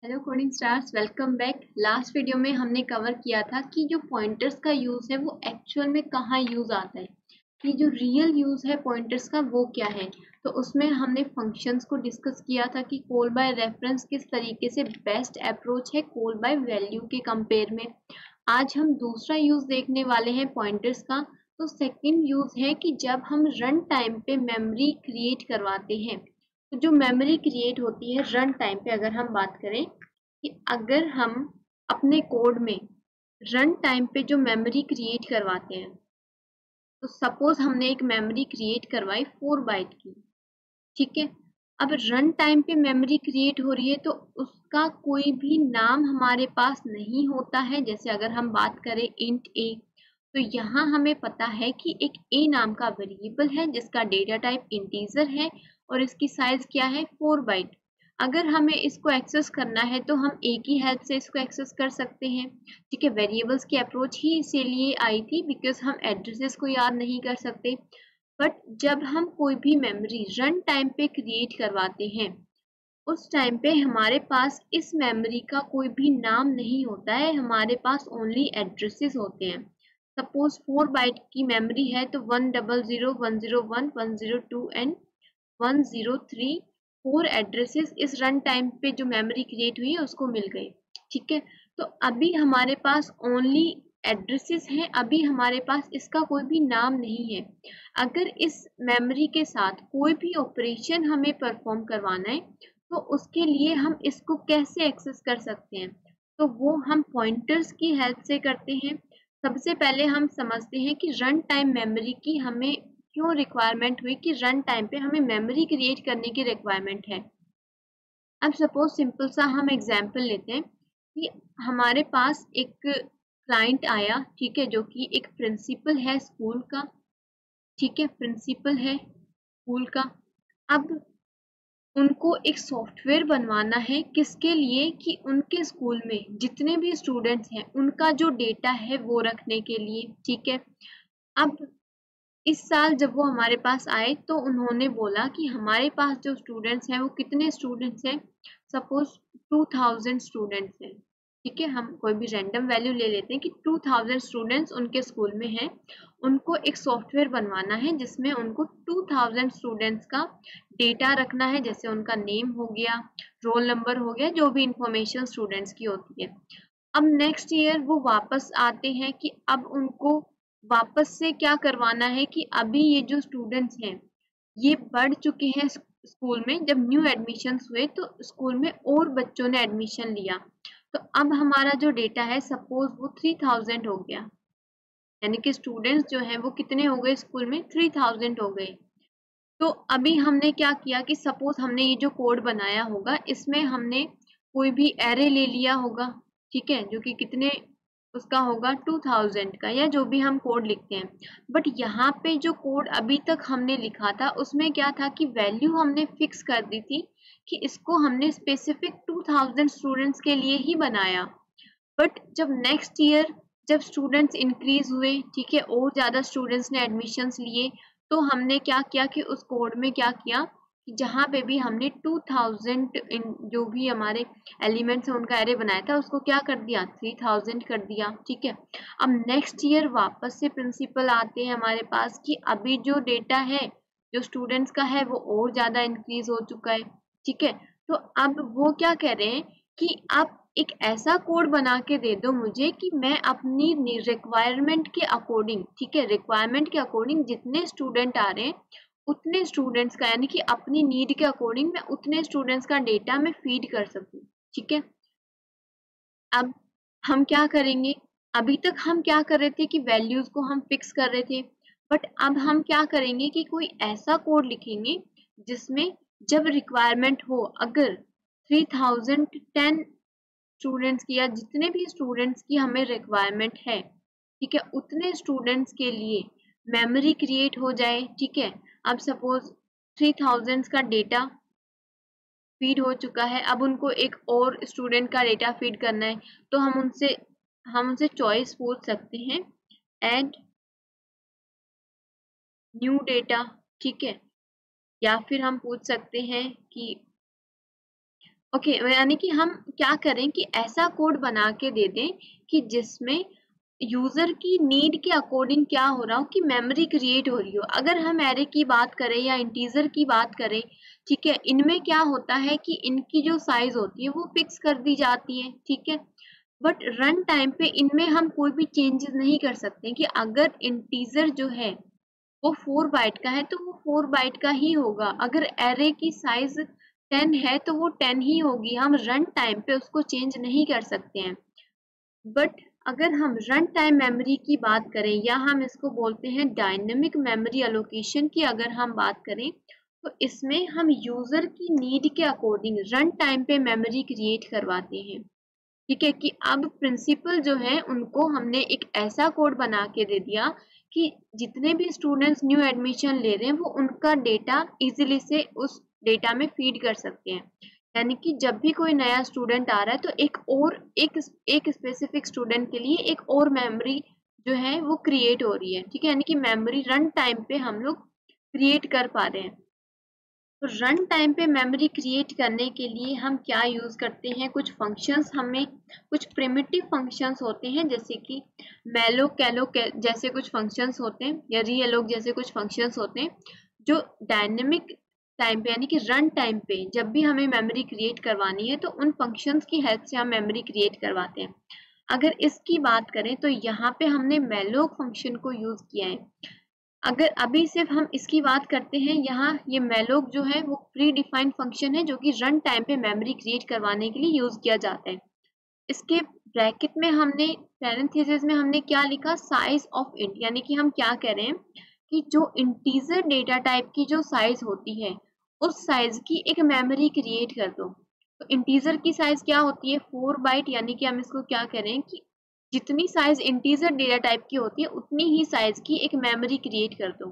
Hello coding stars, welcome back. Last video में हमने cover किया था कि जो पॉइंटर्स का यूज़ है वो एक्चुअल में कहाँ यूज़ आता है, कि जो रियल यूज़ है पॉइंटर्स का वो क्या है। तो उसमें हमने फंक्शंस को डिस्कस किया था कि कॉल बाय रेफरेंस किस तरीके से बेस्ट अप्रोच है कॉल बाय वैल्यू के कंपेयर में। आज हम दूसरा यूज़ देखने वाले हैं पॉइंटर्स का। तो सेकेंड यूज़ है कि जब हम रन टाइम पे मेमोरी क्रिएट करवाते हैं, तो जो मेमोरी क्रिएट होती है रन टाइम पे, अगर हम बात करें कि अगर हम अपने कोड में रन टाइम पे जो मेमोरी क्रिएट करवाते हैं, तो सपोज हमने एक मेमोरी क्रिएट करवाई 4 बाइट की, ठीक है। अब रन टाइम पे मेमोरी क्रिएट हो रही है तो उसका कोई भी नाम हमारे पास नहीं होता है। जैसे अगर हम बात करें इंट ए, तो यहाँ हमें पता है कि एक ए नाम का वेरिएबल है जिसका डेटा टाइप इंटीजर है और इसकी साइज क्या है 4 बाइट। अगर हमें इसको एक्सेस करना है तो हम ए की हेल्प से इसको एक्सेस कर सकते हैं, ठीक है। वेरिएबल्स की अप्रोच ही इसीलिए आई थी बिकॉज हम एड्रेसेस को याद नहीं कर सकते। बट जब हम कोई भी मेमोरी रन टाइम पे क्रिएट करवाते हैं, उस टाइम पे हमारे पास इस मेमोरी का कोई भी नाम नहीं होता है, हमारे पास ओनली एड्रेसेस होते हैं। सपोज 4 बाइट की मेमोरी है तो 100 101 102 एंड 103 4 एड्रेसेस इस रन टाइम पे जो मेमोरी क्रिएट हुई है उसको मिल गई, ठीक है। तो अभी हमारे पास ओनली एड्रेसेस हैं, अभी हमारे पास इसका कोई भी नाम नहीं है। अगर इस मेमोरी के साथ कोई भी ऑपरेशन हमें परफॉर्म करवाना है तो उसके लिए हम इसको कैसे एक्सेस कर सकते हैं, तो वो हम पॉइंटर्स की हेल्प से करते हैं। सबसे पहले हम समझते हैं कि रन टाइम मेमोरी की हमें क्यों रिक्वायरमेंट हुई, कि रन टाइम पे हमें मेमोरी क्रिएट करने की रिक्वायरमेंट है। अब सपोज सिंपल सा हम एग्जांपल लेते हैं कि हमारे पास एक क्लाइंट आया, ठीक है, जो कि एक प्रिंसिपल है स्कूल का, ठीक है, प्रिंसिपल है स्कूल का। अब उनको एक सॉफ्टवेयर बनवाना है, किसके लिए, कि उनके स्कूल में जितने भी स्टूडेंट्स हैं उनका जो डेटा है वो रखने के लिए, ठीक है। अब इस साल जब वो हमारे पास आए तो उन्होंने बोला कि हमारे पास जो स्टूडेंट्स हैं वो कितने स्टूडेंट्स हैं, सपोज 2000 स्टूडेंट्स हैं, ठीक है। हम कोई भी रैंडम वैल्यू ले लेते हैं कि 2000 स्टूडेंट्स उनके स्कूल में हैं। उनको एक सॉफ्टवेयर बनवाना है जिसमें उनको 2000 स्टूडेंट्स का डेटा रखना है, जैसे उनका नेम हो गया, रोल नंबर हो गया, जो भी इंफॉर्मेशन स्टूडेंट्स की होती है। अब नेक्स्ट ईयर वो वापस आते हैं कि अब उनको वापस से क्या करवाना है कि अभी ये जो स्टूडेंट्स हैं ये बढ़ चुके हैं स्कूल में। जब न्यू एडमिशन्स हुए तो स्कूल में और बच्चों ने एडमिशन लिया, तो अब हमारा जो डेटा है सपोज वो 3000 हो गया, यानी कि स्टूडेंट्स जो हैं वो कितने हो गए स्कूल में, 3000 हो गए। तो अभी हमने क्या किया कि सपोज हमने ये जो कोड बनाया होगा इसमें हमने कोई भी एरे ले लिया होगा, ठीक है, जो कि कितने उसका होगा 2000 का, या जो भी हम कोड लिखते हैं। बट यहाँ पे जो कोड अभी तक हमने लिखा था उसमें क्या था कि वैल्यू हमने फिक्स कर दी थी कि इसको हमने स्पेसिफिक 2000 स्टूडेंट्स के लिए ही बनाया। बट जब नेक्स्ट ईयर जब स्टूडेंट्स इंक्रीज हुए, ठीक है, और ज़्यादा स्टूडेंट्स ने एडमिशन्स लिए, तो हमने क्या किया कि उस कोड में क्या किया कि जहाँ पे भी हमने 2000 जो भी हमारे एलिमेंट्स हैं उनका एरे बनाया था उसको क्या कर दिया, 3000 कर दिया, ठीक है। अब नेक्स्ट ईयर वापस से प्रिंसिपल आते हैं हमारे पास कि अभी जो डेटा है जो स्टूडेंट्स का है वो और ज़्यादा इंक्रीज हो चुका है, ठीक है। तो अब वो क्या कह रहे हैं कि आप एक ऐसा कोड बना के दे दो मुझे कि मैं अपनी रिक्वायरमेंट के अकॉर्डिंग, ठीक है, रिक्वायरमेंट के अकॉर्डिंग जितने स्टूडेंट आ रहे हैं उतने स्टूडेंट्स का, यानी कि अपनी नीड के अकॉर्डिंग मैं उतने स्टूडेंट्स का डेटा मैं फीड कर सकूं, ठीक है। अब हम क्या करेंगे, अभी तक हम क्या कर रहे थे कि वैल्यूज को हम फिक्स कर रहे थे, बट अब हम क्या करेंगे कि कोई ऐसा कोड लिखेंगे जिसमें जब रिक्वायरमेंट हो, अगर 3010 स्टूडेंट्स की या जितने भी स्टूडेंट्स की हमें रिक्वायरमेंट है, ठीक है, उतने स्टूडेंट्स के लिए मेमोरी क्रिएट हो जाए, ठीक है। अब सपोज 3000 का डेटा फीड हो चुका है, अब उनको एक और स्टूडेंट का डेटा फीड करना है, तो हम उनसे चॉइस पूछ सकते हैं, ऐड न्यू डेटा, ठीक है, या फिर हम पूछ सकते हैं कि ओके, यानी कि हम क्या करें कि ऐसा कोड बना के दे दें कि जिसमें यूजर की नीड के अकॉर्डिंग क्या हो रहा हो कि मेमोरी क्रिएट हो रही हो। अगर हम एरे की बात करें या इंटीजर की बात करें, ठीक है, इनमें क्या होता है कि इनकी जो साइज होती है वो फिक्स कर दी जाती है, ठीक है। बट रन टाइम पे इनमें हम कोई भी चेंजेस नहीं कर सकते कि अगर इंटीजर जो है वो 4 बाइट का है तो वो 4 बाइट का ही होगा। अगर एरे की साइज 10 है तो वो 10 ही होगी। हम रन टाइम पे उसको चेंज नहीं कर सकते हैं। बट अगर हम रन टाइम मेमोरी की बात करें या हम इसको बोलते हैं डायनेमिक मेमोरी एलोकेशन की अगर हम बात करें, तो इसमें हम यूजर की नीड के अकॉर्डिंग रन टाइम पे मेमोरी क्रिएट करवाते हैं। ठीक है, कि अब प्रिंसिपल जो है उनको हमने एक ऐसा कोड बना के दे दिया कि जितने भी स्टूडेंट्स न्यू एडमिशन ले रहे हैं वो उनका डेटा इजीली से उस डेटा में फीड कर सकते हैं। यानी कि जब भी कोई नया स्टूडेंट आ रहा है तो एक स्पेसिफिक स्टूडेंट के लिए एक और मेमोरी जो है वो क्रिएट हो रही है। ठीक है, यानी कि मेमोरी रन टाइम पे हम लोग क्रिएट कर पा रहे हैं। तो रन टाइम पे मेमोरी क्रिएट करने के लिए हम क्या यूज करते हैं, कुछ फंक्शंस, हमें कुछ प्रिमिटिव फंक्शंस होते हैं जैसे कि मैलोक कैलोक जैसे कुछ फंक्शंस होते हैं या रीएलोक जैसे कुछ फंक्शंस होते हैं जो डायनेमिक टाइम पे यानी कि रन टाइम पे जब भी हमें मेमोरी क्रिएट करवानी है तो उन फंक्शंस की हेल्प से हम मेमोरी क्रिएट करवाते हैं। अगर इसकी बात करें तो यहाँ पे हमने मैलोक फंक्शन को यूज किया है। अगर अभी सिर्फ हम इसकी बात करते हैं, यहाँ ये मैलोक जो है वो प्री डिफाइंड फंक्शन है जो कि रन टाइम पे मेमोरी क्रिएट करवाने के लिए यूज किया जाता है। इसके ब्रैकेट में हमने पैरेंथेसिस में हमने क्या लिखा, साइज ऑफ इंट, यानी कि हम क्या कह रहे हैं कि जो इंटीजर डेटा टाइप की जो साइज होती है उस साइज की एक मेमोरी क्रिएट कर दो। तो इंटीजर की साइज क्या होती है 4 बाइट, यानी कि हम इसको क्या करें कि जितनी साइज इंटीजर डेटा टाइप की होती है उतनी ही साइज की एक मेमोरी क्रिएट कर दो।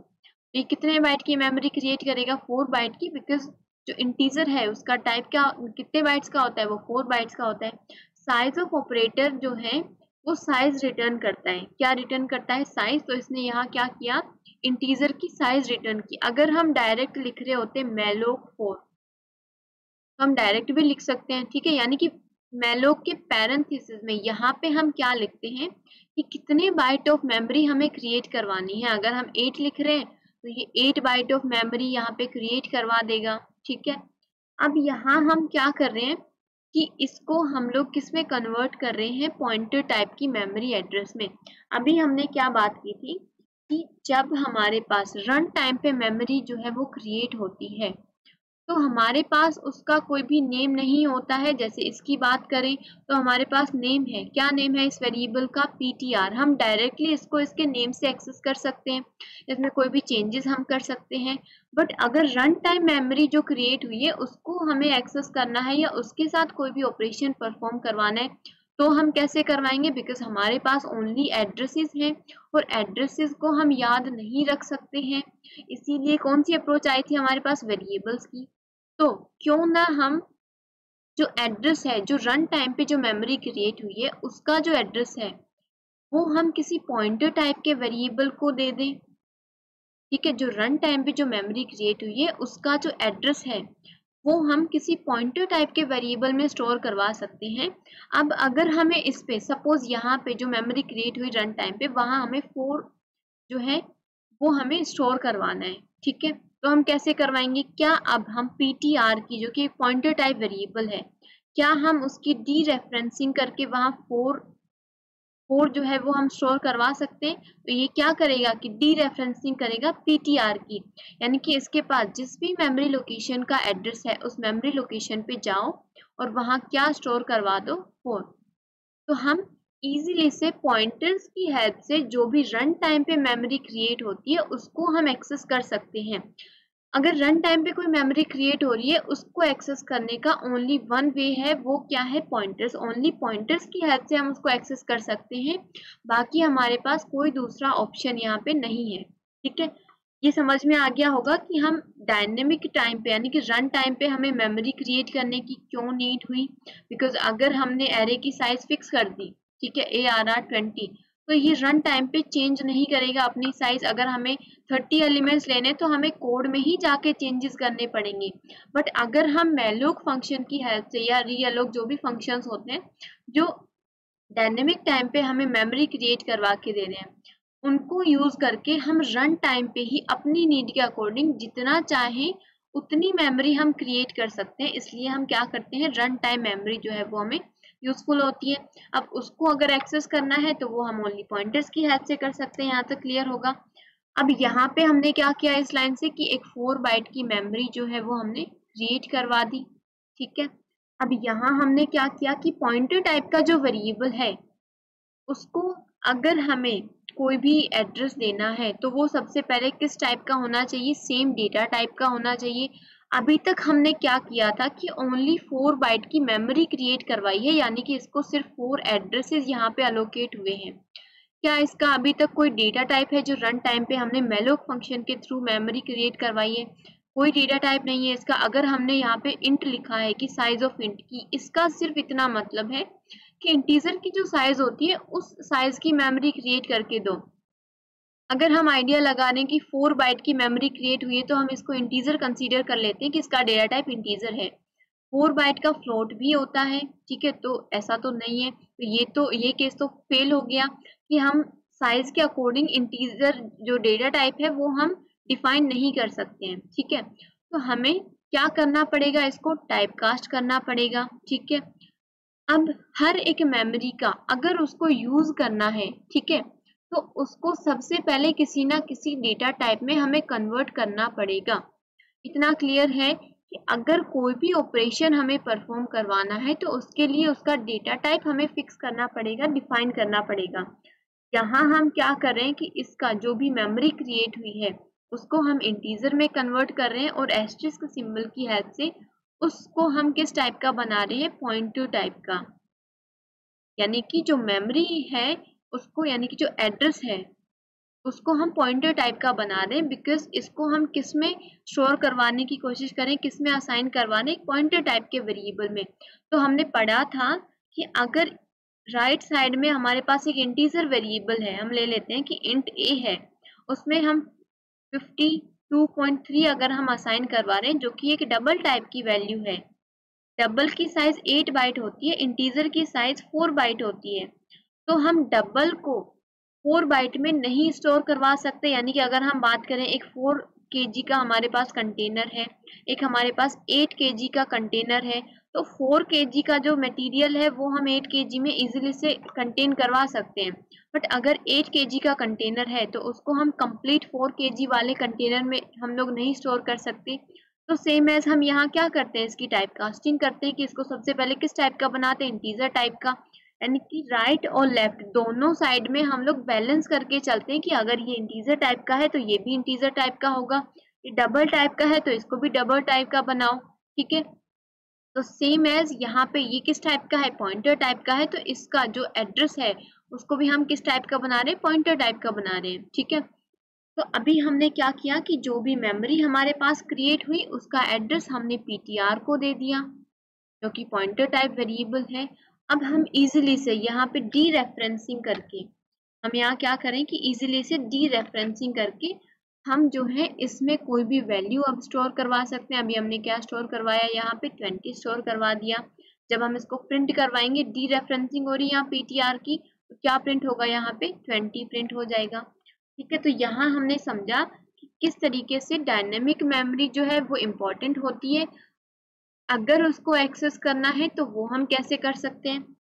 ये कितने बाइट की मेमोरी क्रिएट करेगा, 4 बाइट की, बिकॉज जो इंटीजर है उसका टाइप क्या कितने बाइट्स का होता है, वो 4 बाइट्स का होता है। साइज ऑफ ऑपरेटर जो है वो साइज रिटर्न करता है, क्या रिटर्न करता है, साइज। तो इसने यहाँ क्या किया, इंटीजर की साइज रिटर्न की। अगर हम डायरेक्ट लिख रहे होते मैलोक 4 तो हम डायरेक्ट भी लिख सकते हैं, ठीक है। यानी कि मैलोक के पैरेंथेसिस में यहाँ पे हम क्या लिखते हैं कि कितने बाइट ऑफ मेमोरी हमें क्रिएट करवानी है। अगर हम 8 लिख रहे हैं तो ये 8 बाइट ऑफ मेमोरी यहाँ पे क्रिएट करवा देगा, ठीक है। अब यहाँ हम क्या कर रहे हैं कि इसको हम लोग किस में कन्वर्ट कर रहे हैं, पॉइंटर टाइप की मेमोरी एड्रेस में। अभी हमने क्या बात की थी कि जब हमारे पास रन टाइम पे मेमोरी जो है वो क्रिएट होती है तो हमारे पास उसका कोई भी नेम नहीं होता है। जैसे इसकी बात करें तो हमारे पास नेम है, क्या नेम है इस वेरिएबल का, ptr। हम डायरेक्टली इसको इसके नेम से एक्सेस कर सकते हैं, इसमें कोई भी चेंजेस हम कर सकते हैं। बट अगर रन टाइम मेमोरी जो क्रिएट हुई है उसको हमें एक्सेस करना है या उसके साथ कोई भी ऑपरेशन परफॉर्म करवाना है तो हम कैसे करवाएंगे, बिकॉज हमारे पास ओनली एड्रेसेस हैं और एड्रेसेस को हम याद नहीं रख सकते हैं। इसीलिए कौन सी अप्रोच आई थी हमारे पास, वेरिएबल्स की। तो क्यों ना हम जो एड्रेस है, जो रन टाइम पे जो मेमोरी क्रिएट हुई है उसका जो एड्रेस है वो हम किसी पॉइंटर टाइप के वेरिएबल को दे दें, ठीक है। जो रन टाइम पे जो मेमोरी क्रिएट हुई है उसका जो एड्रेस है वो हम किसी पॉइंटर टाइप के वेरिएबल में स्टोर करवा सकते हैं। अब अगर हमें इस पे सपोज यहाँ पे जो मेमोरी क्रिएट हुई रन टाइम पे वहां हमें 4 जो है वो हमें स्टोर करवाना है, ठीक है। तो हम कैसे करवाएंगे, क्या अब हम ptr की जो कि पॉइंटर टाइप वेरिएबल है, क्या हम उसकी डी रेफरेंसिंग करके वहां 4 जो है वो हम स्टोर करवा सकते हैं। तो ये क्या करेगा कि डी रेफरेंसिंग करेगा ptr की, यानी कि इसके पास जिस भी मेमोरी लोकेशन का एड्रेस है उस मेमोरी लोकेशन पे जाओ और वहां क्या स्टोर करवा दो 4। तो हम इजीली से पॉइंटर्स की हेल्प से जो भी रन टाइम पे मेमोरी क्रिएट होती है उसको हम एक्सेस कर सकते हैं। अगर रन टाइम पे कोई मेमोरी क्रिएट हो रही है उसको एक्सेस करने का ओनली वन वे है, वो क्या है, पॉइंटर्स। ओनली पॉइंटर्स की हेल्प से हम उसको एक्सेस कर सकते हैं, बाकी हमारे पास कोई दूसरा ऑप्शन यहाँ पे नहीं है, ठीक है। ये समझ में आ गया होगा कि हम डायनेमिक टाइम पे यानी कि रन टाइम पे हमें मेमोरी क्रिएट करने की क्यों नीड हुई, बिकॉज अगर हमने एरे की साइज फिक्स कर दी, ठीक है, ARR 20, तो ये रन टाइम पे चेंज नहीं करेगा अपनी साइज। अगर हमें 30 एलिमेंट्स लेने तो हमें कोड में ही जाके चेंजेस करने पड़ेंगे। बट अगर हम मैलोक फंक्शन की हेल्प से या रीअलोक जो भी फंक्शंस होते हैं जो डायनेमिक टाइम पे हमें मेमोरी क्रिएट करवा के दे रहे हैं, उनको यूज करके हम रन टाइम पे ही अपनी नीड के अकॉर्डिंग जितना चाहें उतनी मेमोरी हम क्रिएट कर सकते हैं। इसलिए हम क्या करते हैं, रन टाइम मेमोरी जो है वो हमें यूजफुल होती है। अब उसको अगर एक्सेस करना है तो वो हम ओनली पॉइंटर्स की हेल्प से कर सकते हैं। यहाँ तक क्लियर होगा। अब यहाँ पे हमने क्या किया इस लाइन से कि एक 4 बाइट की मेमोरी जो है वो हमने क्रिएट करवा दी। ठीक है, अब यहाँ हमने क्या किया कि पॉइंटर टाइप का जो वेरिएबल है उसको अगर हमें कोई भी एड्रेस देना है तो वो सबसे पहले किस टाइप का होना चाहिए, सेम डेटा टाइप का होना चाहिए। अभी तक हमने क्या किया था कि ओनली 4 बाइट की मेमोरी क्रिएट करवाई है, यानी कि इसको सिर्फ 4 एड्रेसेस यहाँ पे अलोकेट हुए हैं। क्या इसका अभी तक कोई डेटा टाइप है जो रन टाइम पे हमने मेलोक फंक्शन के थ्रू मेमोरी क्रिएट करवाई है? कोई डेटा टाइप नहीं है इसका। अगर हमने यहाँ पे इंट लिखा है कि साइज ऑफ इंट की, इसका सिर्फ इतना मतलब है कि इंटीजर की जो साइज होती है उस साइज की मेमोरी क्रिएट करके दो। अगर हम आइडिया लगा दें कि 4 बाइट की मेमोरी क्रिएट हुई है तो हम इसको इंटीजर कंसीडर कर लेते हैं कि इसका डेटा टाइप इंटीजर है। 4 बाइट का फ्लोट भी होता है, ठीक है, तो ऐसा तो नहीं है। तो ये केस तो फेल हो गया कि हम साइज के अकॉर्डिंग इंटीजर जो डेटा टाइप है वो हम डिफाइन नहीं कर सकते हैं। ठीक है, तो हमें क्या करना पड़ेगा, इसको टाइप कास्ट करना पड़ेगा। ठीक है, अब हर एक मेमोरी का अगर उसको यूज करना है, ठीक है, तो उसको सबसे पहले किसी ना किसी डेटा टाइप में हमें कन्वर्ट करना पड़ेगा। इतना क्लियर है कि अगर कोई भी ऑपरेशन हमें परफॉर्म करवाना है तो उसके लिए उसका डेटा टाइप हमें फिक्स करना पड़ेगा, डिफाइन करना पड़ेगा। यहाँ हम क्या कर रहे हैं कि इसका जो भी मेमोरी क्रिएट हुई है उसको हम इंटीजर में कन्वर्ट कर रहे हैं और एस्टेरिस्क सिंबल की हेल्प से उसको हम किस टाइप का बना रहे हैं, पॉइंटर टाइप का। यानी कि जो मेमोरी है उसको, यानी कि जो एड्रेस है उसको हम पॉइंटर टाइप का बना रहे हैं, बिकॉज इसको हम किस में स्टोर करवाने की कोशिश करें, किस में असाइन करवाने, एक पॉइंटर टाइप के वेरिएबल में। तो हमने पढ़ा था कि अगर राइट साइड में हमारे पास एक इंटीजर वेरिएबल है, हम ले लेते हैं कि इंट ए है, उसमें हम 52.3 अगर हम असाइन करवा रहे हैं जो कि एक डबल टाइप की वैल्यू है। डबल की साइज 8 बाइट होती है, इंटीजर की साइज 4 बाइट होती है। तो हम डबल को 4 बाइट में नहीं स्टोर करवा सकते। यानी कि अगर हम बात करें एक 4 kg का हमारे पास कंटेनर है, एक हमारे पास 8 kg का कंटेनर है, तो 4 kg का जो मटेरियल है वो हम 8 kg में इजीली से कंटेन करवा सकते हैं। बट अगर 8 kg का कंटेनर है तो उसको हम कंप्लीट 4 kg वाले कंटेनर में हम लोग नहीं स्टोर कर सकते। तो सेम एज हम यहाँ क्या करते हैं, इसकी टाइप कास्टिंग करते हैं कि इसको सबसे पहले किस टाइप का बनाते हैं, इंटीजर टाइप का। यानी कि राइट और लेफ्ट दोनों साइड में हम लोग बैलेंस करके चलते हैं कि अगर ये इंटीजर टाइप का है तो ये भी इंटीजर टाइप का होगा, ये डबल टाइप का है तो इसको भी डबल टाइप का बनाओ। ठीक है, तो सेम एज यहाँ पे ये किस टाइप का है, पॉइंटर टाइप का है, तो इसका जो एड्रेस है उसको भी हम किस टाइप का बना रहे हैं, पॉइंटर टाइप का बना रहे हैं। ठीक है, तो अभी हमने क्या किया कि जो भी मेमोरी हमारे पास क्रिएट हुई उसका एड्रेस हमने ptr को दे दिया जो कि पॉइंटर टाइप वेरिएबल है। अब हम इजीली से यहाँ पे डी रेफरेंसिंग करके, हम यहाँ क्या करें कि इजीली से डी रेफरेंसिंग करके हम जो है इसमें कोई भी वैल्यू अब स्टोर करवा सकते हैं। अभी हमने क्या स्टोर करवाया, यहाँ पे 20 स्टोर करवा दिया। जब हम इसको प्रिंट करवाएंगे, डी रेफरेंसिंग हो रही है यहाँ ptr की, तो क्या प्रिंट होगा, यहाँ पे 20 प्रिंट हो जाएगा। ठीक है, तो यहाँ हमने समझा कि किस तरीके से डायनेमिक मेमोरी जो है वो इम्पोर्टेंट होती है। अगर उसको एक्सेस करना है तो वो हम कैसे कर सकते हैं।